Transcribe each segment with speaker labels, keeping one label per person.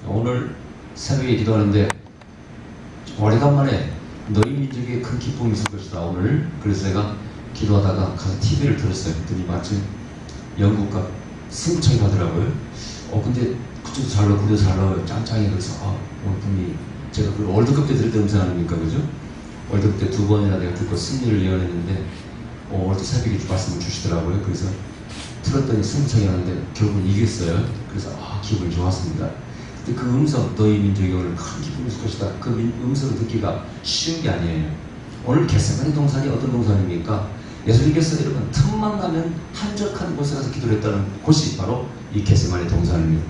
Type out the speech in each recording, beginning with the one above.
Speaker 1: 오늘 새벽에 기도하는데 오래간만에 너희 민족에 큰 기쁨이 있을 것이다 오늘. 그래서 제가 기도하다가 가서 TV를 들었어요. 그랬더니 마침 영국과 승부차기 하더라고요. 근데 그쪽도 잘 나오고 그래도 잘 나와요. 짱짱해. 그래서 오늘 분명히 제가 그 월드컵 때 들었던 음성 아닙니까, 그죠? 월드컵 때 2번이나 내가 듣고 승리를 예언했는데 오늘도 새벽에 말씀을 주시더라고요. 그래서 틀었더니 승부차기 하는데 결국은 이겼어요. 그래서 기분이 좋았습니다. 근데 그 음성, 너희 민족이 오늘 큰 기쁨이 있을 것이다, 그 음성을 듣기가 쉬운 게 아니에요. 오늘 겟세마네 동산이 어떤 동산입니까? 예수님께서 여러분 틈만 나면 한적한 곳에 가서 기도를 했다는 곳이 바로 이 겟세마네 동산입니다.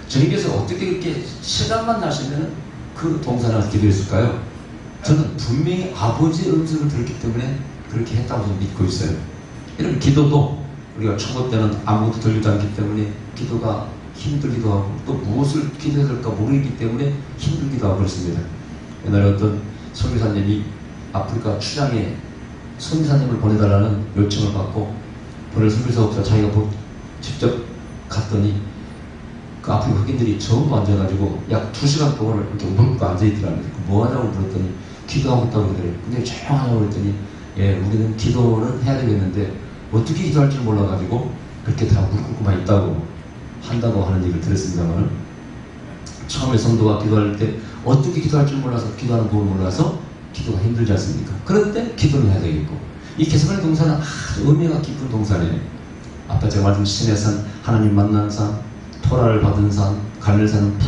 Speaker 1: 주님께서 어떻게 이렇게 시간만 나시면 그 동산에 가서 기도했을까요? 저는 분명히 아버지의 음성을 들었기 때문에 그렇게 했다고 저는 믿고 있어요. 여러분 기도도 우리가 초보 때는 아무것도 들리지 않기 때문에 기도가 힘들기도 하고 또 무엇을 기도해야 될까 모르기 때문에 힘들기도 하고 그렇습니다. 옛날에 어떤 선교사님이 아프리카 출장에 선교사님을 보내달라는 요청을 받고 보낼 선교사가 없어 자기가 직접 갔더니 그 아프리카 흑인들이 전부 앉아가지고 약 2시간 동안 이렇게 물고 앉아있더라고요. 뭐 하냐고 물었더니 기도하고 있다고 그러더래요. 근데 조용하냐고 그랬더니 우리는 기도는 해야 되겠는데 어떻게 기도할 줄 몰라가지고 그렇게 다 물고만 있다고 한다고 하는 얘기를 들었습니다만, 처음에 성도가 기도할 때 어떻게 기도할 줄 몰라서 기도하는 법을 몰라서 기도가 힘들지 않습니까? 그런데 기도는 해야 되겠고, 이 겟세마네 동산은 아주 의미가 깊은 동산이에요. 아까 제가 말씀 신의 산, 하나님 만난 산, 토라를 받은 산, 갈멜산은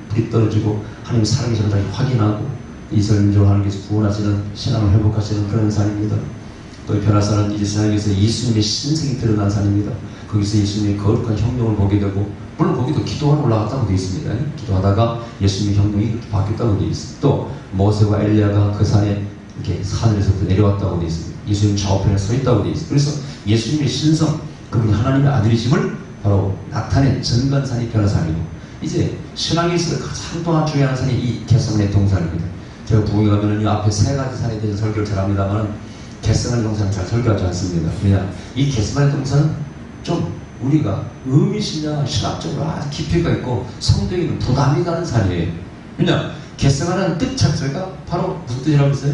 Speaker 1: 불이 떨어지고 하나님 살아계신다고 확인하고 이스라엘 민족을 하나님께서 구원하시는 신앙을 회복하시는 그런 산입니다. 또 변화산은 이제 세상에서 예수님의 신성이 드러난 산입니다. 거기서 예수님의 거룩한 형용을 보게 되고, 물론 거기도 기도하러 올라갔다고 되어 있습니다. 기도하다가 예수님의 형용이 이렇게 바뀌었다고 되어 있습니다. 또 모세와 엘리야가 그 산에 이렇게 하늘에서부터 내려왔다고 되어 있습니다. 예수님 좌우편에 서 있다고 되어 있습니다. 그래서 예수님의 신성, 그분이 하나님의 아들이심을 바로 나타낸 전간산이 변화산이고, 이제 신앙에 있어서 가장 또 중요한 산이 이 겟세마네 동산입니다. 제가 부흥에 가면은 이 앞에 3가지 산에 대해서 설교를 잘 합니다만 겟세마네 동산은 잘 설교하지 않습니다. 왜냐? 이 겟세마네 동산은 좀 우리가 의미심장 신학적으로 아주 깊이가 있고 성도에게는 부담이 가는 산이에요. 왜냐? 겟세마네는 뜻 자체가 바로 무슨 뜻이라고 했어요?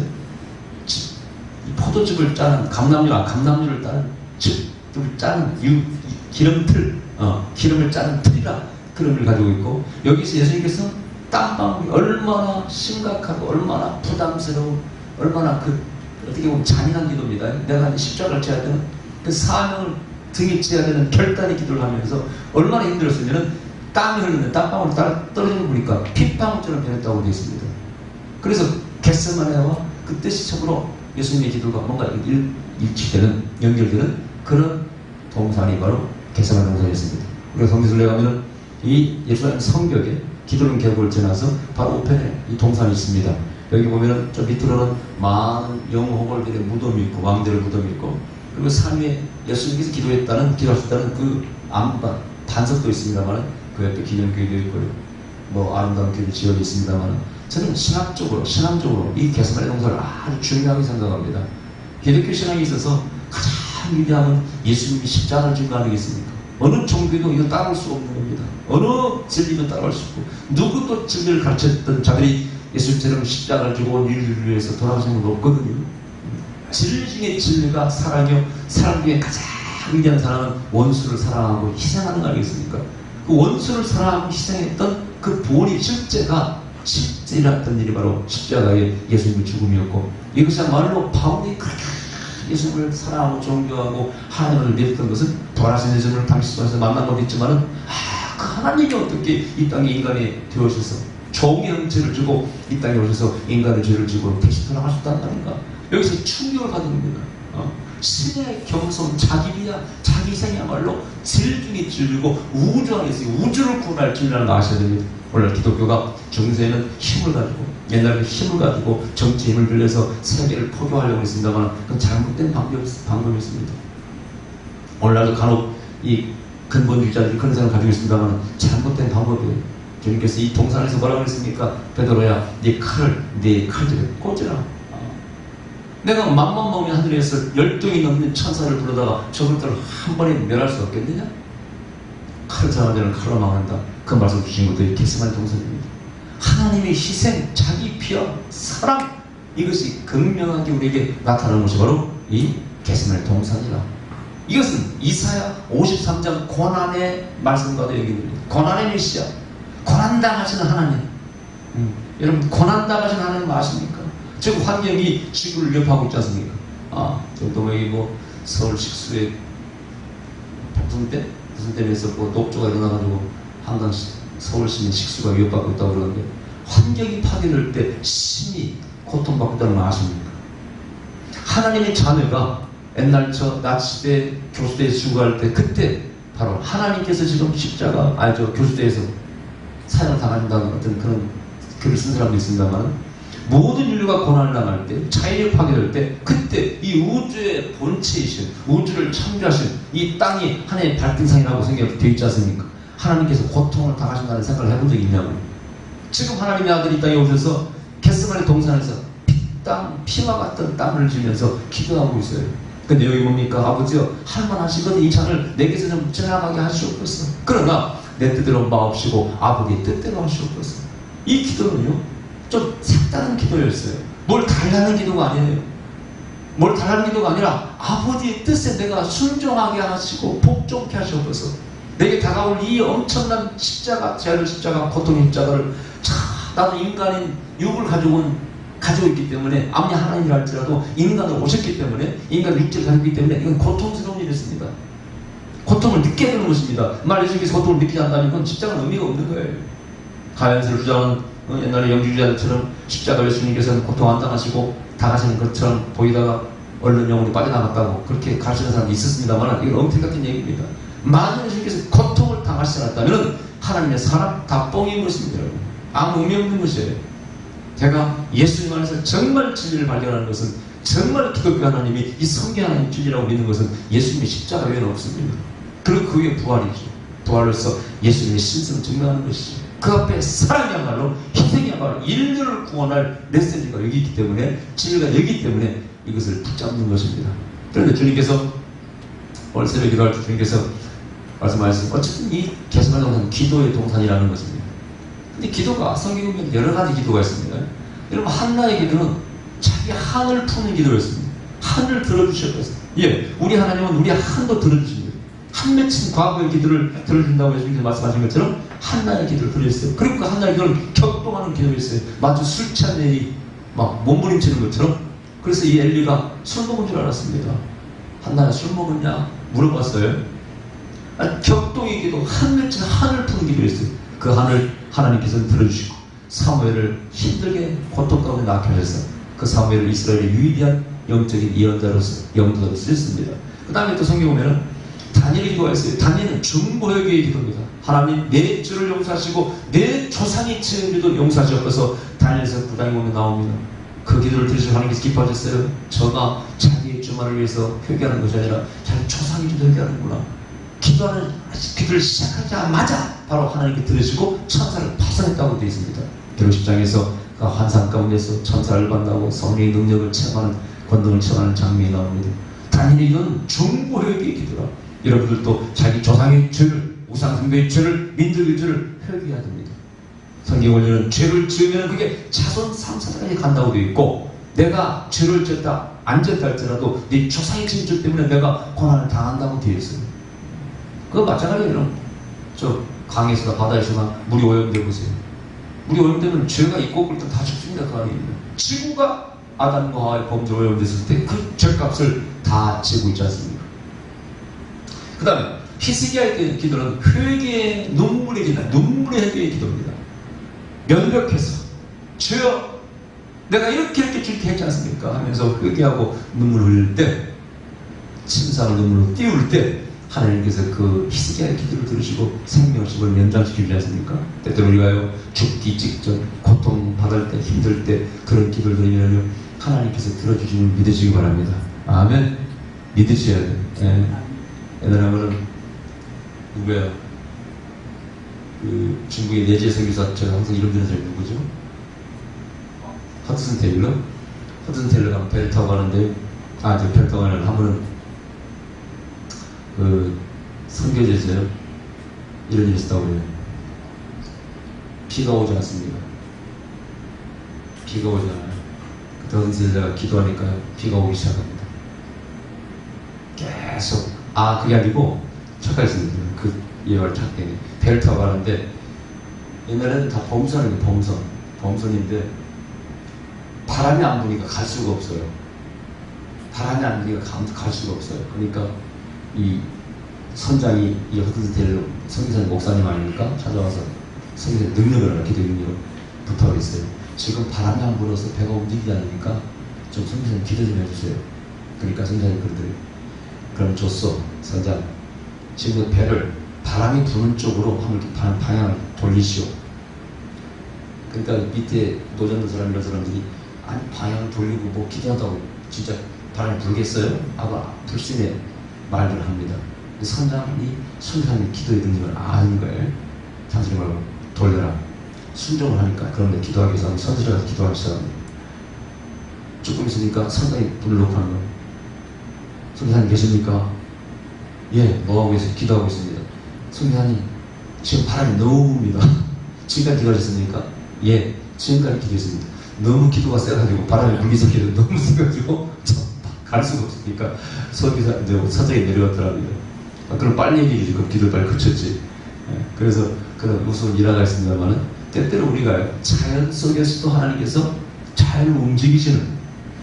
Speaker 1: 이 포도즙을 짜는 감람류를 따는 즙을 짜는 기름틀, 기름을 짜는 틀이라 그런 의미를 가지고 있고, 여기서 예수님께서 땀방울이 얼마나 심각하고 얼마나 부담스러운, 얼마나 어떻게 보면 잔인한 기도입니다. 내가 십자가를 져야 되는 그 사명을 등에 져야 되는 결단의 기도를 하면서 얼마나 힘들었으면 땀이 흐르는 땀방울이 떨어지는 거 보니까 핏방울처럼 변했다고 되어 있습니다. 그래서 겟세마네와 그 뜻이 참으로 예수님의 기도가 뭔가 일치되는, 연결되는 그런 동산이 바로 겟세마네 동산이었습니다. 우리가 성경에 가면은 이 예루살렘 성벽에 기도는 계곡을 지나서 바로 우편에 이 동산이 있습니다. 여기 보면은 저 밑으로는 많은 영호벌들의 무덤이 있고 왕들의 무덤이 있고, 그리고 산 위에 예수님께서 기도하셨다는 그 안반 반석도 있습니다만 그 옆에 기념교회도 있고요. 뭐 아름다운 교회 지역이 있습니다만, 저는 신앙적으로 이 겟세마네 동산을 아주 중요하게 생각합니다. 기독교 신앙에 있어서 가장 위대한 예수님이 십자가를 지고 아니겠습니까? 어느 종교도 이거 따라올 수 없는 겁니다. 어느 진리도 따라올 수 없고, 누구도 진리를 가르쳤던 자들이 예수님처럼 십자가를 지고 온 인류를 위해서 돌아가신 건 없거든요. 진리 중에 진리가 사랑이요, 사랑 중에 가장 위대한 사랑은 원수를 사랑하고 희생하는 거 아니겠습니까? 그 원수를 사랑하고 희생했던 그 본의 실제가 실제 일어났던 일이 바로 십자가의 예수님의 죽음이었고, 이것이야말로 바울이 그렇게 예수님을 사랑하고 존경하고 하나님을 믿었던 것은 부활하신 예수님을 당시 속에서 만난 것도 있지만은 그 하나님이 어떻게 이 땅에 인간이 되어오셔서 종의 형체를 주고 이 땅에 오셔서 인간의 죄를 지고 대신 돌아가셨다는 말인가? 여기서 충격을 받은 겁니다. 신의 겸손, 자기 비하, 자기 희생이야말로 질 중에 진리고 우주 안에서 우주를 구원할 진리라는 걸 아셔야 됩니다. 오늘 기독교가 중세에는 힘을 가지고, 옛날에 힘을 가지고 정치 힘을 빌려서 세계를 포교하려고 했습니다만 그건 잘못된 방법이었습니다. 오늘날도 간혹 이 근본주의자들이 그런 생각을 가지고 있습니다만 잘못된 방법이에요. 주님께서 이 동산에서 뭐라고 했습니까? 베드로야, 네 칼집에 꽂으라. 내가 맘만 먹으면 하늘에서 10등이 넘는 천사를 부르다가 저것들을 한 번에 멸할 수 없겠느냐? 칼을 사용한 자는 칼로 망한다. 그 말씀 주신 것도 이 겟세마네 동산입니다. 하나님의 희생, 자기 피와 사랑, 이것이 극명하게 우리에게 나타나는 것이 바로 이 겟세마네 동산이다. 이것은 이사야 53장 고난의 말씀과도 연결됩니다. 고난의 메시아, 고난당하시는 하나님. 여러분, 고난당하시는 하나님 아십니까? 지금 환경이 지구를 위협하고 있지 않습니까? 정도의 서울 식수에 무슨 때문에서 녹조가 일어나가지고 한강 서울 시민 식수가 위협받고 있다고 그러는데, 환경이 파괴될 때 심히 고통받고 있다는 걸 아십니까? 하나님의 자녀가 옛날 나치대 교수대에 수고할 때, 그때 바로 하나님께서 지금 교수대에서 사형을 당한다는 어떤 그런 글을 쓴 사람도 있습니다만, 모든 인류가 고난을 당할 때, 자연이 파괴될 때, 그때 이 우주의 본체이신, 우주를 창조하신 이 땅이 하나님의 발등상이라고 생각되어 있지 않습니까? 하나님께서 고통을 당하신다는 생각을 해본 적이 있냐고요. 지금 하나님의 아들이 땅에 오셔서 겟세마네 동산에서 피와 같은 땀을 지면서 기도하고 있어요. 근데 여기 뭡니까? 아버지여, 할만하시거든 이 잔을 내게서 좀 지나가게 하시옵소서. 그러나 내 뜻대로 마옵시고 아버지의 뜻대로 하시옵소서. 이 기도는요, 좀 색다른 기도였어요. 뭘 달라는 기도가 아니에요. 뭘 달라는 기도가 아니라 아버지의 뜻에 내가 순종하게 하시고 복종케 하시옵소서. 내게 다가올 이 엄청난 십자가, 제한의 십자가, 고통의 십자가를 나도 인간인 육을 가지고 있기 때문에, 아무리 하나님이라 할지라도 인간으로 오셨기 때문에, 인간 육체를 가지고 있기 때문에 이건 고통스러운 일이었습니다. 고통을 느끼게 되는 것입니다. 예수님께서 고통을 느끼지 않다면 그건 십자가는 의미가 없는 거예요. 가연세를 주장하는 옛날에 영주주의자들처럼 십자가 예수님께서는 고통 안 당하시고 당하시는 것처럼 보이다가 얼른 영혼이 빠져나갔다고 그렇게 가르치는 사람이 있었습니다만, 이건 엉터리 같은 얘기입니다. 만약 예수님께서 고통을 당하시지 않았다면 하나님의 사랑 다 뻥인 것입니다. 아무 의미 없는 것이에요. 제가 예수님 안에서 정말 진리를 발견하는 것은, 정말 기독교 하나님이 이 성경 하나님 진리라고 믿는 것은 예수님의 십자가 외에는 없습니다. 그리고 그 위에 부활이죠. 부활로서 예수님의 신성을 증명하는 것이죠. 그 앞에 사랑이야말로, 희생이야말로 인류를 구원할 메시지가 여기 있기 때문에, 진리가 여기 있기 때문에 이것을 붙잡는 것입니다. 그런데 주님께서 오늘 새벽에 기도할 때 주님께서 말씀하셨습니다. 어쨌든 이 겟세마네 동산은 기도의 동산이라는 것입니다. 근데 기도가, 성경에 보면 여러 가지 기도가 있습니다. 여러분, 한나의 기도는 자기 한을 푸는 기도였습니다. 한을 들어주셨어요. 예, 우리 하나님은 우리 한도 들어주십니다. 한 맺힌 과거의 기도를 들어준다고 예수님께서 말씀하신 것처럼 한나의 기도를 들으셨어요. 그리고 그 한나의 기도는 격동하는 기도였어요. 마치 술 취한 애이 막 몸부림치는 것처럼. 그래서 이 엘리가 술 먹은 줄 알았습니다. 한나야 술 먹었냐? 물어봤어요. 격동의 기도, 한 맺힌 한을 푸는 기도였어요. 그 한을 하나님께서는 들어주시고 사무엘을 힘들게 고통 가운데 낳게 하셔서 그 사무엘을 이스라엘의 위대한 영적인 예언자로서, 영도자로 쓰셨습니다. 그 다음에 또 성경 보면은 다니엘의 기도가 있어요. 다니엘은 중보회개의 기도입니다. 하나님, 내 죄를 용서하시고 내 조상이 지은 죄도 용서하시옵소서. 다니엘에서 9장에 보면 나옵니다. 그 기도를 들으시고 하나님께서 기뻐하셨어요. 저가 자기의 주말을 위해서 회개하는 것이 아니라 자기 조상이 좀 회개하는구나. 기도를 시작하자마자 바로 하나님께 들으시고 천사를 파송했다고 되어 있습니다. 계시록 10장에서 그 환상 가운데서 천사를 만나고 성령의 능력을 체험하는, 권능을 체험하는 장면이 나옵니다. 다니엘의 기도는 중보회개의 기도라. 여러분들도 자기 조상의 죄를, 우상숭배의 죄를, 민족의 죄를 회개해야 됩니다. 성경 원리는 죄를 지으면 그게 자손 3사까지 간다고 되어 있고, 내가 죄를 지었다, 안 지었다 할지라도 네 조상의 지은 죄 때문에 내가 고난을 당한다고 되어 있어요. 그거 마찬가지예요. 저 강에서나 바다에서나 물이 오염되고 보세요. 물이 오염되면 죄가 있고 일단 다 죽습니다. 그 안에 있는 지구가 아담과 하와의 범죄로 오염됐을 때 그 죄값을 다 지고 있지 않습니까? 그 다음에 히스기야의 기도는 회개의 눈물의 기도, 눈물의 회개의 기도입니다. 면벽해서 죄여 내가 이렇게 했지 않습니까? 하면서 회개하고 눈물 흘릴 때, 침상을 눈물로 띄울 때 하나님께서 그 히스기야의 기도를 들으시고 생명식을 연장시키지 않습니까? 때때로 우리가요, 죽기 직전 고통받을 때, 힘들 때 그런 기도를 드리면 하나님께서 들어주시는 믿으시기 바랍니다. 아멘. 믿으셔야 돼요. 옛날에 하면은 누구야? 그 중국의 내재 선교사, 제가 항상 이름 드는 사람이 누구죠? 허드슨 테일러? 허드슨 테일러가 배를 타고 가는데, 저 배를 타고 가는 한 번은 그 선교제였어요. 이런 일이 있었다고 그래요. 비가 오지 않습니까? 비가 오지 않아요. 그때 어떤 제가 기도하니까 비가 오기 시작합니다. 계속. 그게 아니고 착각했습니다. 그 예화를 찾게 배를 타고 가는데 옛날에는 다 범선인데 범선인데 바람이 안 부니까 갈 수가 없어요. 바람이 안 부니까 갈 수가 없어요. 그러니까 이 선장이 이 허드스텔 성기사님 목사님 아닙니까? 찾아와서 성기사님 능력을 알아, 기도 능력을 부탁을 했어요. 지금 바람이 안 불어서 배가 움직이지 않으니까 좀 성기사님 기도 좀 해주세요. 그러니까 성기사님 그러더래요. 그럼 줬어. 선장, 지금 배를 바람이 부는 쪽으로 한번 방향을 돌리시오. 그러니까 밑에 노전된 사람 이런 사람들이 아니 방향을 돌리고 뭐 기도한다고 진짜 바람이 불겠어요? 하고 불신의 말을 합니다. 선장이 선장님 기도의 능력을 아는 거예요. 단순히 말고 돌려라. 순종을 하니까 그런데 기도하기 위해서 선지자가 가서 기도하기 시작합니다. 조금 있으니까 선장이 불을 놓고 하는 거예요. 선지자님 계십니까? 예, 뭐하고 계세요? 기도하고 있습니다. 선지자님 지금 바람이 너무 붑니다. 지금까지 기도하셨습니까? 예, 지금까지 기도했습니다. 너무 기도가 세가지고 바람이 불기 시작해서 너무 세가지고 갈 수가 없으니까 선장이 내려왔더랍니다. 그럼 빨리 얘기해주지. 그럼 기도를 빨리 그쳤지. 그래서 그런 무서운 일화가 있습니다만은 때때로 우리가 자연 속에서도 하나님께서 잘 움직이시는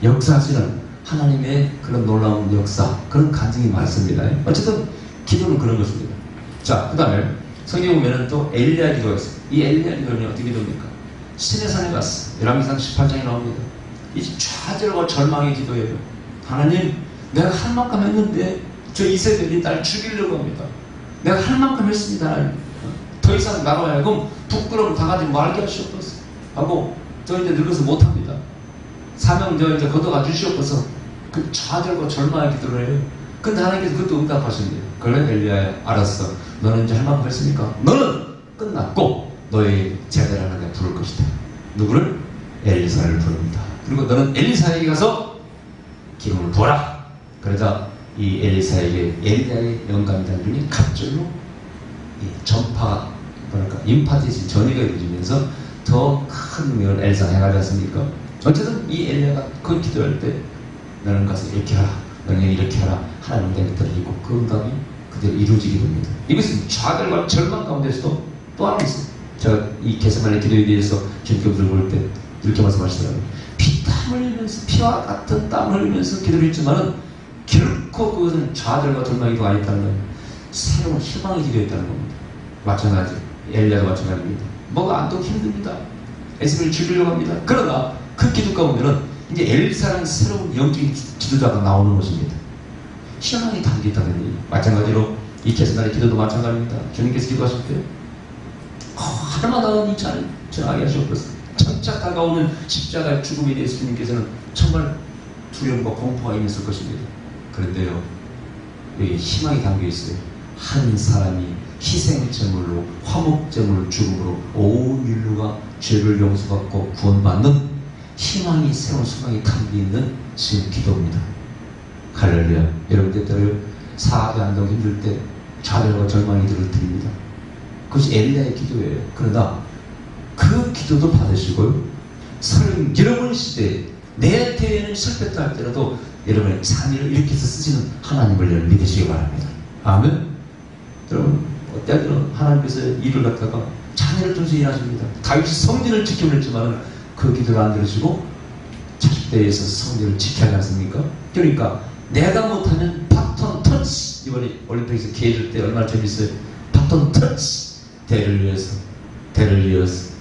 Speaker 1: 역사하시는 하나님의 그런 놀라운 역사, 그런 간증이 많습니다. 어쨌든 기도는 그런 것입니다. 자, 그 다음에 성경에 보면 또 엘리야 기도가 있어요. 이 엘리야 기도는 어떻게 기도입니까? 시내산에 갔어. 열왕기상 18장에 나옵니다. 이 좌절과 절망의 기도예요. 하나님, 내가 할 만큼 했는데 저 이세벨이 날 죽이려고 합니다. 내가 할 만큼 했습니다. 더 이상 나로 하여금 부끄러움 당하지 말게 하시옵소서 하고 저 이제 늙어서 못합니다. 사명 저 이제 걷어가 주시옵소서. 그 좌절과 절망의 기도를 해요. 근데 하나님께서 그것도 응답하십니다. 그래 엘리야야, 알았어. 너는 이제 할 만큼 했으니까 너는 끝났고 너의 제자를 하나 내가 부를 것이다. 누구를? 엘리사를 부릅니다. 그리고 너는 엘리사에게 가서 기름을 부어라. 그러자 이 엘리사에게 엘리야의 영감이 달리니 갑절로 전파, 그러니까 임파티시 전이가 이루어지면서 더 큰 능력을 엘리사가 행하지 않습니까? 어쨌든 이 엘리야가 그 기도할 때 너는 가서 이렇게 하라, 너는 이렇게 하라, 하나님 내게 들리고 그 응답이 그대로 이루어지게 됩니다. 이것은 좌절과 절망 가운데서도 또 하나 있어요. 제가 이 게세마네 기도에 대해서 전교부를 볼 때 이렇게 말씀하시더라고요. 피땀 흘리면서, 피와 같은 땀 흘리면서 기도를 했지만은 결코 그것은 좌절과 절망의 기도가 아니었다는 거예요. 새로운 희망의 기도였다는 겁니다. 마찬가지, 엘리야도 마찬가지입니다. 뭐가 안 또 힘듭니다. 에스겔을 죽이려고 합니다. 그러나 그 기도 가운데는 이제 엘리사라는 새로운 영적인 지도자가 나오는 것입니다. 희망이 담겨있다는 얘기예요. 마찬가지로 이 게세마네 기도도 마찬가지입니다. 주님께서 기도하실 때 하나마다 이 잔을 전하게 하시옵소서. 점차 다가오는 십자가의 죽음에 대해서 주님께서는 정말 두려움과 공포가 임했을 것입니다. 그런데요, 여기 희망이 담겨 있어요. 한 사람이 희생제물로, 화목제물 죽음으로 온 인류가 죄를 용서받고 구원받는 희망이, 새로운 소망이 담겨 있는 지금 기도입니다. 할렐루야. 여러분 때때로 사업이 안 되고 힘들 때 좌절과 절망이 드립니다. 그것이 엘리야의 기도예요. 그러나 그 기도도 받으시고요, 37번 시대에 내 때에는 실패했다 할때라도 여러분의 상의를 일으켜서 쓰시는 하나님을 여러분 믿으시기 바랍니다. 아멘. 여러분 때때로 하나님께서 일을 갖다가 자녀를 통해서 일하십니다. 다윗이 성전을 지키려 했지만 그 기도를 안 들으시고 자식대에서 성전을 지켜야 하지 않습니까? 그러니까 내가 못하면 바톤 터치. 이번에 올림픽에서 기회줄 때 얼마나 재밌어요. 바톤 터치. 대를 위해서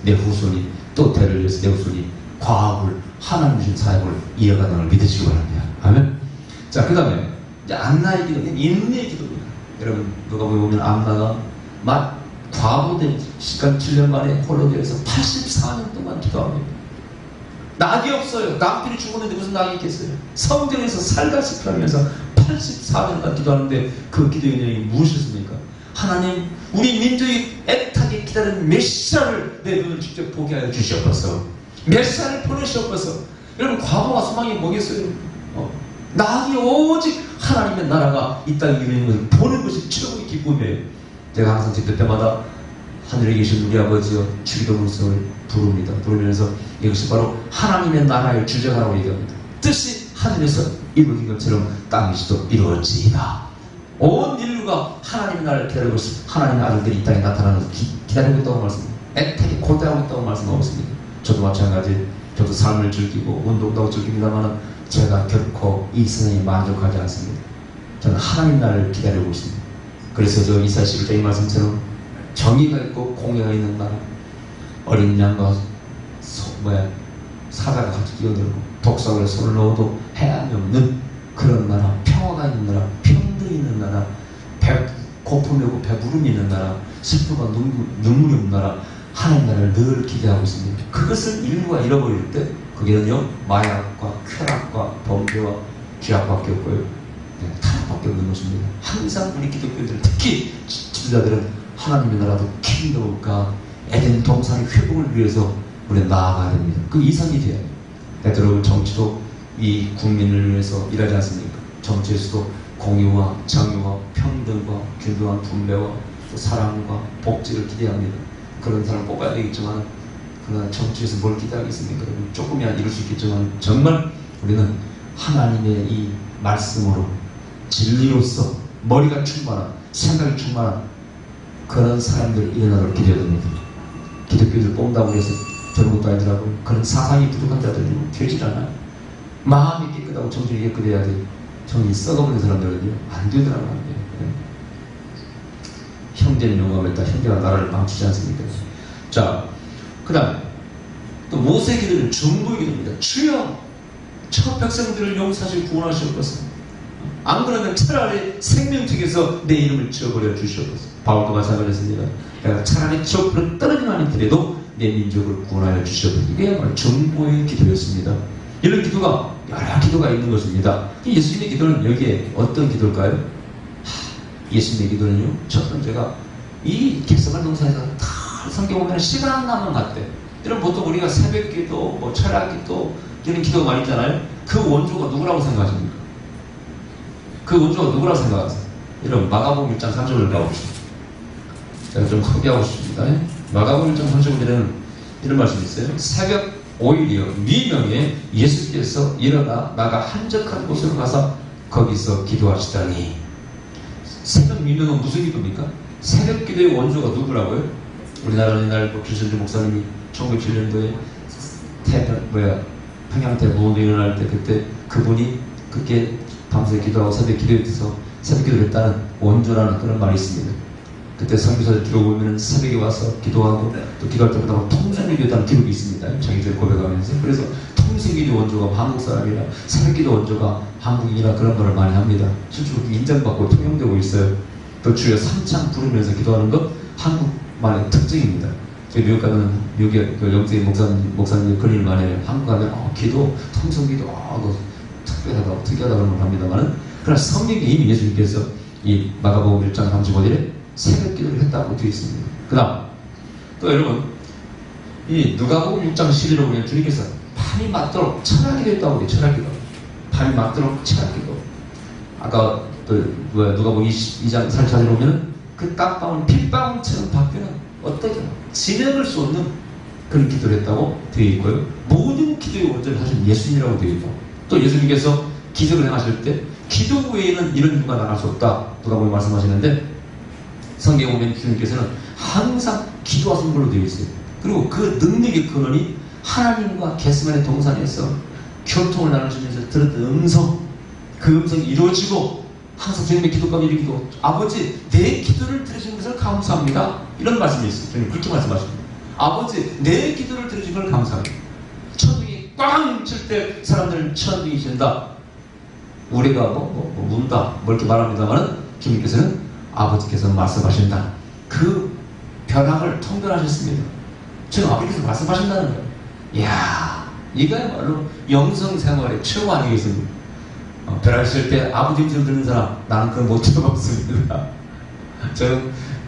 Speaker 1: 내 후손이, 또 대를 위해서 내 후손이 과학을, 하나님 주신 사역을 이어가는 걸 믿으시기 바랍니다. 아멘. 자, 그 다음에 이제 안나의 기도는 인내의 기도입니다. 여러분 누가 보면 안나가 막 과부된 시간 7년 만에 홀로 되어서 84년 동안 기도합니다. 낙이 없어요. 남편이 죽었는데 무슨 낙이 있겠어요? 성전에서 살다시피 하면서 84년간 기도하는데 그 기도의 내용이 무엇이었습니까? 하나님, 우리 민족이 애타게 기다리는 메시아를 내 눈을 직접 보게 하여 주시옵소서. 메시아를 보내시옵소서. 여러분 과거와 소망이 뭐겠어요? 낙이 오직 하나님의 나라가 이 땅에 이루어지는 것을 보는 것이 최고의 기쁨이에요. 제가 항상 기도 때마다 하늘에 계신 우리 아버지여 주기도 문성을 부릅니다. 부르면서 이것이 바로 하나님의 나라의 주제가라고 얘기합니다. 뜻이 하늘에서 이루어진 것처럼 땅에서도 이루어지이다. 온 인류가 하나님의 나라를 기다리고 있습니다. 하나님의 아들들이 이 땅에 나타나는 것을 기다리고 있다고 말씀합니다. 애타게 고대하고 있다고 말씀하고 있습니다. 저도 마찬가지, 저도 삶을 즐기고 운동도 하고 즐깁니다만 제가 결코 이 세상에 만족하지 않습니다. 저는 하나님 나라를 기다리고 있습니다. 그래서 저 이사야 11장 이 말씀처럼 정의가 있고 공의가 있는 나라, 어린 양과 사자가 같이 뛰어들고 독사에 손을 넣어도 해안이 없는 그런 나라, 평화가 있는 나라, 평등이 있는 나라, 고품이 없고 배부름이 있는 나라, 슬픔과 눈물이 없는 나라, 하나님 나라를 늘 기대하고 있습니다. 그것을 인류가 잃어버릴 때 그게는요 마약과 쾌락과 범죄와 죄악밖에 없고요 타락밖에 없는 것입니다. 항상 우리 기독교인들, 특히 지도자들은 하나님의 나라도 킹덤과 에덴 동산의 회복을 위해서 우리는 나아가야 됩니다. 그 이상이 돼야 돼요. 때때로 정치도 이 국민을 위해서 일하지 않습니까? 정치에서도 공의와 정의와 평등과 균등한 분배와 또 사랑과 복지를 기대합니다. 그런 사람을 뽑아야 되겠지만 그러나 정치에서 뭘 기대하겠습니까? 조금이야 이룰 수 있겠지만 정말 우리는 하나님의 이 말씀으로 진리로서 머리가 충만한, 생각이 충만한 그런 사람들 일어나길 기대해야 됩니다. 기독교인들 뽑는다고 해서 저런 것도 아니더라고요. 그런 사상이 부족한 자들은 되질 않아요. 마음이 깨끗하고 정신이 깨끗해야 돼. 정신이 썩어버린 사람들은요 안 되더라고요. 형제는 용감했다. 형제가 나라를 망치지 않습니까? 자, 그 다음에 또 모세의 기도는 중보의 기도입니다. 주여 저 백성들을 용서하시고 구원하시옵소서. 안 그러면 차라리 생명책에서 내 이름을 지워버려 주시옵소서. 바울도 마찬가지였습니다. 내가 차라리 지옥으로 떨어진 아니더라도 내 민족을 구원하여 주시옵소서. 이게 바로 중보의 기도였습니다. 이런 기도가 여러 기도가 있는 것입니다. 예수님의 기도는 여기에 어떤 기도일까요? 예수님의 기도는요, 첫 번째가 이 겟세마네 동산에서 다 성경 보면 시간 남은 갔대. 이런 보통 우리가 새벽 기도, 철학 기도 이런 기도가 많이 있잖아요. 그 원조가 누구라고 생각하십니까? 그 원조가 누구라고 생각하세요? 이런 마가복음 1장 3절을 가봅시다. 제가 좀 크게 하고 싶습니다. 마가복음 1장 3절에는 이런 말씀이 있어요. 새벽 5일이요 미명에 예수께서 일어나 나가 한적한 곳으로 가서 거기서 기도하시다니. 새벽 미명은 무슨 기도입니까? 새벽 기도의 원조가 누구라고요? 우리나라 옛날 기술주 목사님이 1907년도에 평양태 무운동 일어날 때 그때 그분이 그렇게 밤새 기도하고 새벽 기도해서 새벽 기도를 했다는 원조라는 그런 말이 있습니다. 그때 선교사들 기록 보면 새벽에 와서 기도하고 또 기도할 때마다 통성기도 했다는 기록이 있습니다. 자기들 고백하면서. 그래서 통성기도 원조가 한국 사람이라 새벽기도 원조가 한국인이라 그런 말을 많이 합니다. 실제로 인정받고 통용되고 있어요. 또 주여 삼창 부르면서 기도하는 것 한국만의 특징입니다. 저희 미국 가면 미국의 그 영세인 목사님 그런 일 많이 해요. 한국 가면 기도, 통성기도 특이하다 그런 걸 합니다만 그러나 성경에 이미 예수님께서 이 마가복음 1장 35절에 새벽 기도를 했다고 되어 있습니다. 그 다음 또 여러분 이 누가복음 6장 11절에 보면 주님께서 밤이 맞도록 철학기도 했다고 해요. 철학기도. 밤이 맞도록 철학기도. 아까 또 누가복음 22장 44절에 보면 그 땀방울 핏방울처럼 바뀌는 어떻게 진행을 수 없는 그런 기도를 했다고 되어 있고요. 모든 기도의 원전을 사실 예수님이라고 되어 있고 또 예수님께서 기도를 행하실 때 기도 외에는 이런 이유가 나갈 수 없다. 누가복음에 말씀하시는데 성경에 보면 주님께서는 항상 기도하신 걸로 되어 있어요. 그리고 그 능력의 근원이 하나님과 겟세마네 동산에서 교통을 나누시면서 들었던 음성, 그 음성이 이루어지고 항상 주님의 기도감이 이르기도 아버지 내 기도를 들으신 것을 감사합니다. 이런 말씀이 있어요. 주님 그렇게 말씀하십니다. 아버지 내 기도를 들으신 걸 감사합니다. 천둥이 꽝 칠 때 사람들은 천둥이 친다. 우리가 문다 이렇게 말합니다만 주님께서는 아버지께서 말씀하신다. 그 변화를 통변하셨습니다. 지금 아버지께서 말씀하신다는 거예요. 이야, 이거야말로 영성생활의 최고 아니겠습니까? 변화했을 때 아버지 음성 듣는 사람 나는 그건 못 들어봤습니다. 제가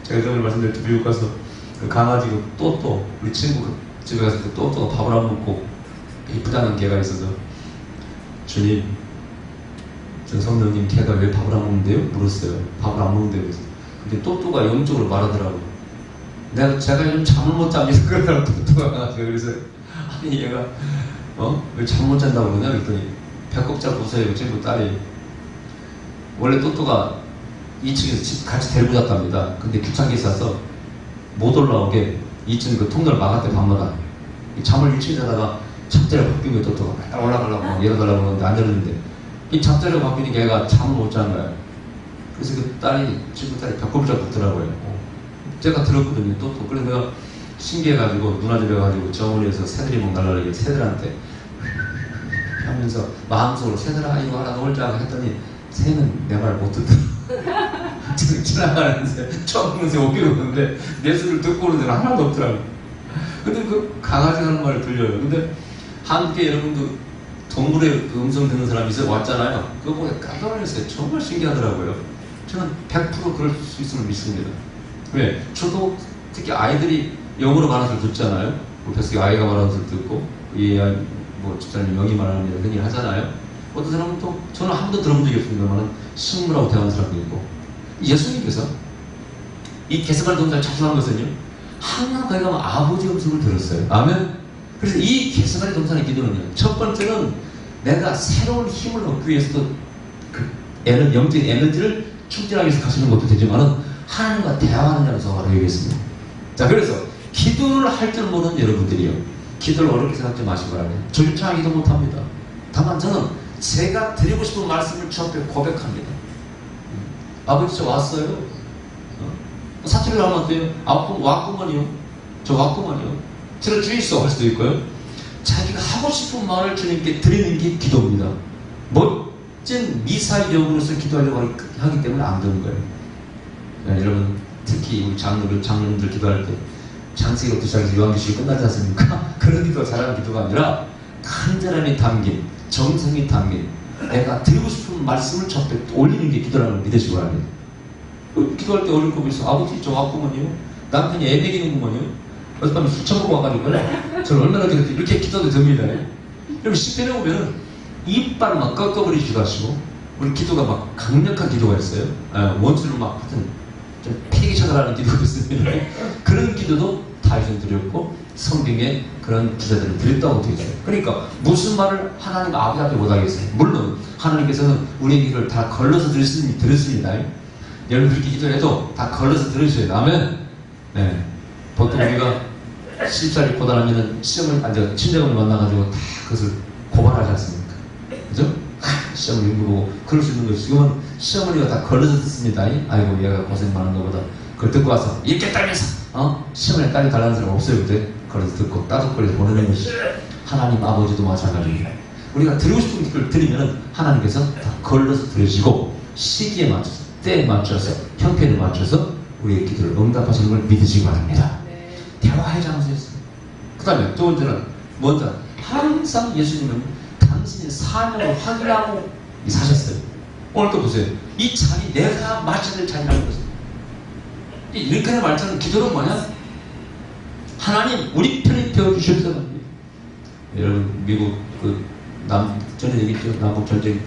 Speaker 1: 저번에 말씀드렸죠. 미국 가서 그 강아지 그 또또 우리 친구 집에 가서 그 또또가 밥을 안 먹고 이쁘다는 개가 있어서 주님 저 성령님 개가 왜 밥을 안 먹는데요? 물었어요. 밥을 안 먹는데요. 그래서 근데 또또가 영적으로 말하더라고. 제가 요즘 잠을 못 잡니다. 그러더라고, 또또가 가지고. 그래서, 아니, 얘가, 왜 잠 못 잔다고 그러냐? 그랬더니, 배꼽 잡고 웃어요. 친구 딸이. 원래 또또가 2층에서 같이 데리고 잤답니다. 근데 귀찮게 있어서 못 올라오게 2층 그 통로를 막았대, 밤마다. 잠을 1층에 자다가 잠자리가 바뀐 거예요, 또또가. 맨날 올라가려고 막 열어달라고 그러는데 안 열었는데. 이 잠자리가 바뀌니까 얘가 잠을 못 자는 거야. 그래서 그 친구 딸이 배꼽을 잡고 웃더라고요. 제가 들었거든요, 또또. 그래서 내가 신기해가지고, 누나집에가지고 정원에서 새들이 막 날라다니게 새들한테 하면서 마음속으로 새들아, 이거 하나 놓을자 했더니 새는 내 말 못 듣더라고. 지나가는데 처음 새 오기로 오는데 내 소리를 듣고 오는 데는 하나도 없더라고. 근데 그 강아지가 하는 말을 들려요. 근데 한국에 여러분도 동물의 그 음성 듣는 사람이 있어요. 왔잖아요. 그거 보고 깜짝 놀랐어요. 정말 신기하더라고요. 저는 100% 그럴 수 있음을 믿습니다. 왜? 저도 특히 아이들이 영어로 말하는 소리 듣잖아요. 뱃속에 아이가 말하는 소리 듣고, 집사님 영이 말하는 일 흔히 하잖아요. 어떤 사람은 또, 저는 한 번도 들어본 적이 없습니다만, 식물하고 대화하는 사람도 있고, 예수님께서 이 게세마네 동산을 자주하는 것은요, 항상 거기 가면 아버지 음성을 들었어요. 아멘? 그래서 이 게세마네 동산의 기도는요, 첫 번째는 내가 새로운 힘을 얻기 위해서도 영적인 에너지를 충전하기 위해서 가시는 것도 되지만은, 하나님과 대화하는 장소라고 얘기했습니다. 자, 그래서 기도를 할 줄 모르는 여러분들이요, 기도를 어렵게 생각하지 마시기 바랍니다. 저 유창하게 기도 못합니다. 다만 저는 제가 드리고 싶은 말씀을 주 앞에 고백합니다. 아버지, 저 왔어요. 사투리를 하면 어때요? 왔구만요. 저 왔구만요. 저를 주의소 할 수도 있고요. 자기가 하고 싶은 말을 주님께 드리는 게 기도입니다. 멋진 미사일 역으로서 기도하려고 하기 때문에 안 되는 거예요. 네, 여러분, 특히 우리 장로님들 기도할 때 창세기부터 시작해서 요한계시록이 끝나지 않습니까? 그런 기도가 잘하는 기도가 아니라 간절함이 담긴, 정성이 담긴, 내가 드리고 싶은 말씀을 저 앞에 올리는 게 기도라는 걸 믿으시기 바랍니다. 기도할 때 어려울 거고 있어. 아버지, 저 왔구먼요. 남편이 애 먹이는구먼요. 어젯밤에 술 처먹고 와가지고요. 저는 얼마나 이렇게 기도도 됩니다. 여러분, 시편에 보면은 이빨을 막 꺾어버리기도 하시고, 우리 기도가 막 강력한 기도가 있어요. 원수를 막 하여튼 좀 패기 쳐달라는 기도가 있습니다. 그런 기도도 다윗은 드렸고, 성경에 그런 기도들을 드렸다고 되어 있어요. 그러니까 무슨 말을 하나님 아버지 앞에 못하겠어요. 물론 하나님께서는 우리의 기도를 다 걸러서 들으십니다. 여러분, 그렇게 기도해도 다 걸러서 들으셔야 하면, 네, 보통 우리가 실자리 고단하면은 친정을 만나가지고 다 그것을 고발하지 않습니까? 그죠? 시어머니 보고 그럴 수 있는 것이, 지금은 시어머니가 다 걸러서 듣습니다. 아이고, 얘가 고생 많은 것보다 그걸 듣고 와서 이렇게 따면서 시어머니 딸이 달라는 사람 없어요. 그때 걸어서 듣고 따뜻거려서 보내는 것이 하나님 아버지도 마찬가지입니다. 우리가 드리고 싶은 걸 드리면 하나님께서 다 걸러서 들으시고, 시기에 맞춰서, 때에 맞춰서, 형편에 맞춰서 우리의 기도를 응답하시는 걸 믿으시기 바랍니다. 네. 대화의 장소였습니다. 그 다음에 두 번째는 먼저 항상 예수님은 당신의 사명을 확인하고 사셨어요. 오늘 또 보세요. 이 자리, 내가 마쳐야 될 자리라는 것입니다. 이렇게 말처럼 기도는 뭐냐? 하나님, 우리 편에 되어주셔서 합니다. 여러분, 미국 전에 얘기했죠. 남북 전쟁